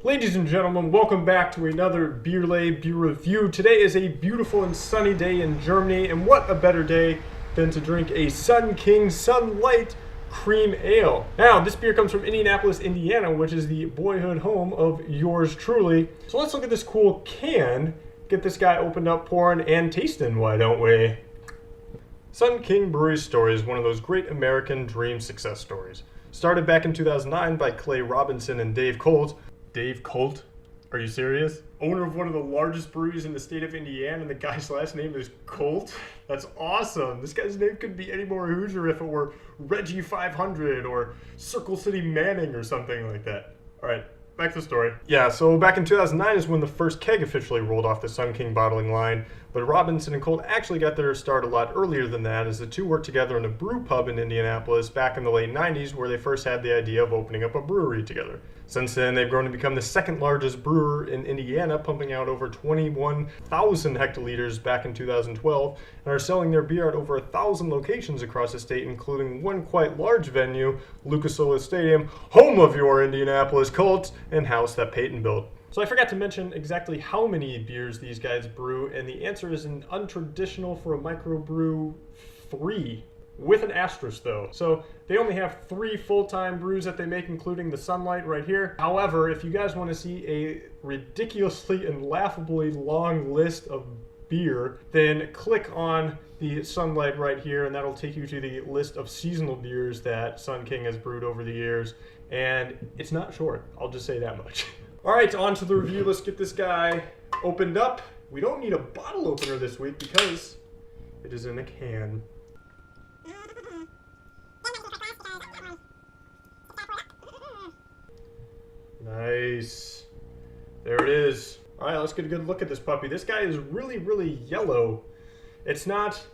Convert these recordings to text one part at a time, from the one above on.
Ladies and gentlemen, welcome back to another beer review. Today is a beautiful and sunny day in Germany, and what a better day than to drink a Sun King Sunlight Cream Ale. Now, this beer comes from Indianapolis, Indiana, which is the boyhood home of yours truly. So let's look at this cool can, get this guy opened up, pouring, and tasting, why don't we? Sun King Brewery's story is one of those great American dream success stories. Started back in 2009 by Clay Robinson and Dave Colt. Dave Colt? Are you serious? Owner of one of the largest breweries in the state of Indiana, and the guy's last name is Colt? That's awesome. This guy's name could be any more Hoosier if it were Reggie 500 or Circle City Manning or something like that. All right, back to the story. Yeah, so back in 2009 is when the first keg officially rolled off the Sun King bottling line, but Robinson and Colt actually got their start a lot earlier than that, as the two worked together in a brew pub in Indianapolis back in the late 90s, where they first had the idea of opening up a brewery together. Since then, they've grown to become the second largest brewer in Indiana, pumping out over 21,000 hectoliters back in 2012, and are selling their beer at over 1,000 locations across the state, including one quite large venue, Lucas Oil Stadium, home of your Indianapolis Colts, and house that Peyton built. So I forgot to mention exactly how many beers these guys brew, and the answer is an untraditional for a microbrew 3. With an asterisk though. So they only have 3 full-time brews that they make, including the Sunlight right here. However, if you guys want to see a ridiculously and laughably long list of beer, then click on the Sunlight right here, and that'll take you to the list of seasonal beers that Sun King has brewed over the years. And it's not short, I'll just say that much. All right, on to the review. Let's get this guy opened up. We don't need a bottle opener this week because it is in a can. Nice. There it is. All right, let's get a good look at this puppy. This guy is really, really yellow. It's not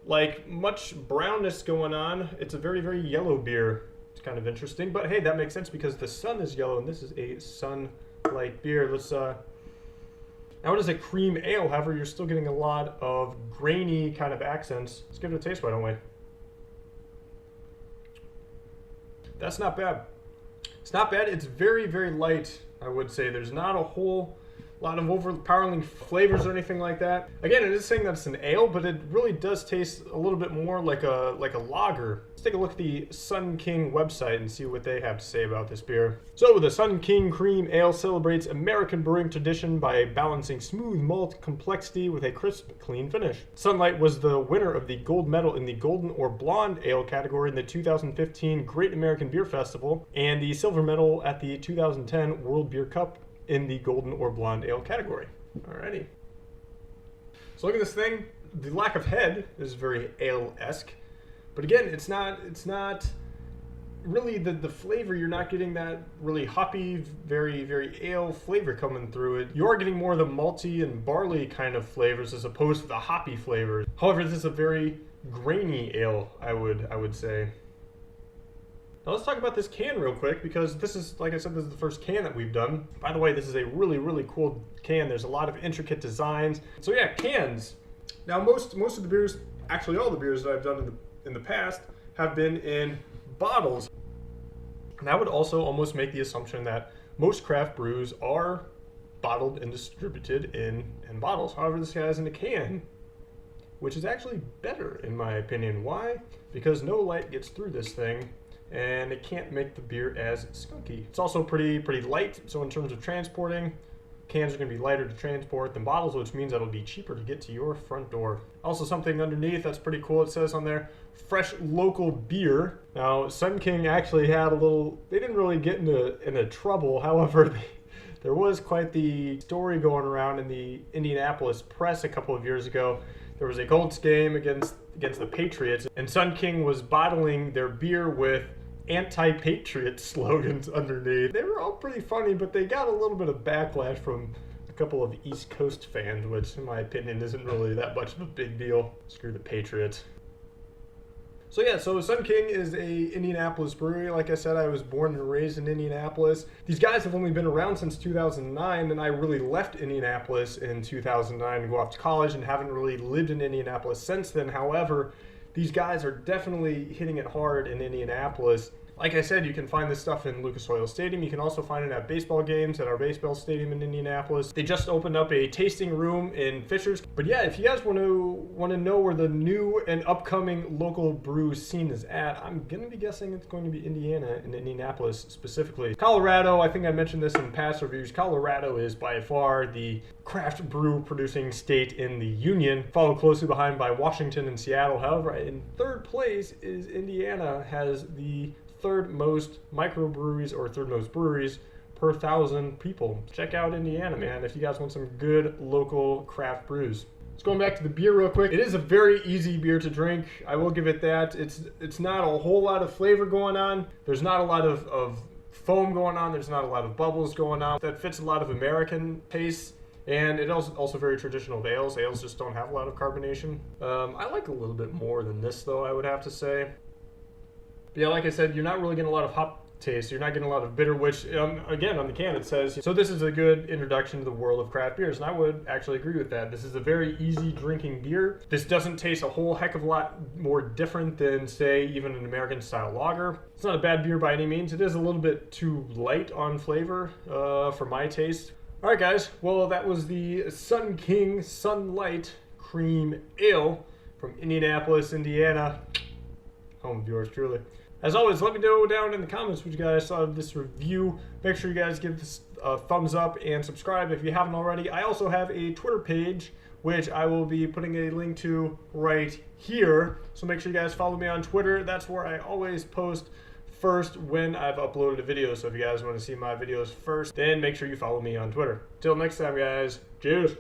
like much brownness going on. It's a very, very yellow beer. It's kind of interesting, but hey, that makes sense because the sun is yellow and this is a Sunlight beer. Let's now it is a cream ale. However, you're still getting a lot of grainy kind of accents. Let's give it a taste, why don't we? That's not bad. It's not bad. It's very, very light, I would say. There's not a whole lot of overpowering flavors or anything like that. Again, it is saying that it's an ale, but it really does taste a little bit more like a lager. Let's take a look at the Sun King website and see what they have to say about this beer. So, the Sun King Cream Ale celebrates American brewing tradition by balancing smooth malt complexity with a crisp, clean finish. Sunlight was the winner of the gold medal in the Golden or Blonde Ale category in the 2015 Great American Beer Festival, and the silver medal at the 2010 World Beer Cup in the Golden or Blonde Ale category. Alrighty. So look at this thing. The lack of head is very ale-esque. But again, it's not really the flavor. You're not getting that really hoppy, very, very ale flavor coming through it. You are getting more of the malty and barley kind of flavors as opposed to the hoppy flavors. However, this is a very grainy ale, I would say. Now let's talk about this can real quick, because this is, like I said, this is the first can that we've done. By the way, this is a really, really cool can. There's a lot of intricate designs. So yeah, cans. Now most of the beers, actually all the beers that I've done in the past, have been in bottles. And that would also almost make the assumption that most craft brews are bottled and distributed in bottles. However, this guy's in a can, which is actually better in my opinion. Why? Because no light gets through this thing, and it can't make the beer as skunky. It's also pretty light, so in terms of transporting, cans are going to be lighter to transport than bottles, which means that'll be cheaper to get to your front door. Also, something underneath that's pretty cool, it says on there, fresh local beer. Now, Sun King actually had a little, they didn't really get into trouble. However, there was quite the story going around in the Indianapolis press a couple of years ago. There was a Colts game against the Patriots, and Sun King was bottling their beer with anti-Patriot slogans underneath. They were all pretty funny, but they got a little bit of backlash from a couple of East Coast fans, which in my opinion isn't really that much of a big deal. Screw the Patriots. So yeah, so Sun King is a Indianapolis brewery. Like I said, I was born and raised in Indianapolis. These guys have only been around since 2009, and I really left Indianapolis in 2009 to go off to college and haven't really lived in Indianapolis since then. However, these guys are definitely hitting it hard in Indianapolis. Like I said, you can find this stuff in Lucas Oil Stadium. You can also find it at baseball games at our baseball stadium in Indianapolis. They just opened up a tasting room in Fishers. But yeah, if you guys want to know where the new and upcoming local brew scene is at, I'm gonna be guessing it's going to be Indiana and Indianapolis specifically. Colorado, I think I mentioned this in past reviews. Colorado is by far the craft brew producing state in the Union, followed closely behind by Washington and Seattle. However, in third place is Indiana, has the third most microbreweries or third most breweries per 1,000 people. Check out Indiana, man, if you guys want some good local craft brews. Let's go back to the beer real quick. It is a very easy beer to drink. I will give it that. It's not a whole lot of flavor going on. There's not a lot of foam going on. There's not a lot of bubbles going on. That fits a lot of American tastes. And it is also very traditional of ales. Ales just don't have a lot of carbonation. I like a little bit more than this, though, I would have to say. But yeah, like I said, you're not really getting a lot of hop taste. You're not getting a lot of bitter, which, again, on the can it says, so this is a good introduction to the world of craft beers. And I would actually agree with that. This is a very easy drinking beer. This doesn't taste a whole heck of a lot more different than, say, even an American-style lager. It's not a bad beer by any means. It is a little bit too light on flavor for my taste. All right, guys. Well, that was the Sun King Sunlight Cream Ale from Indianapolis, Indiana. Home of yours truly. As always, let me know down in the comments what you guys thought of this review. Make sure you guys give this a thumbs up and subscribe if you haven't already. I also have a Twitter page, which I will be putting a link to right here. So make sure you guys follow me on Twitter. That's where I always post first when I've uploaded a video. So if you guys want to see my videos first, then make sure you follow me on Twitter. Till next time, guys. Cheers.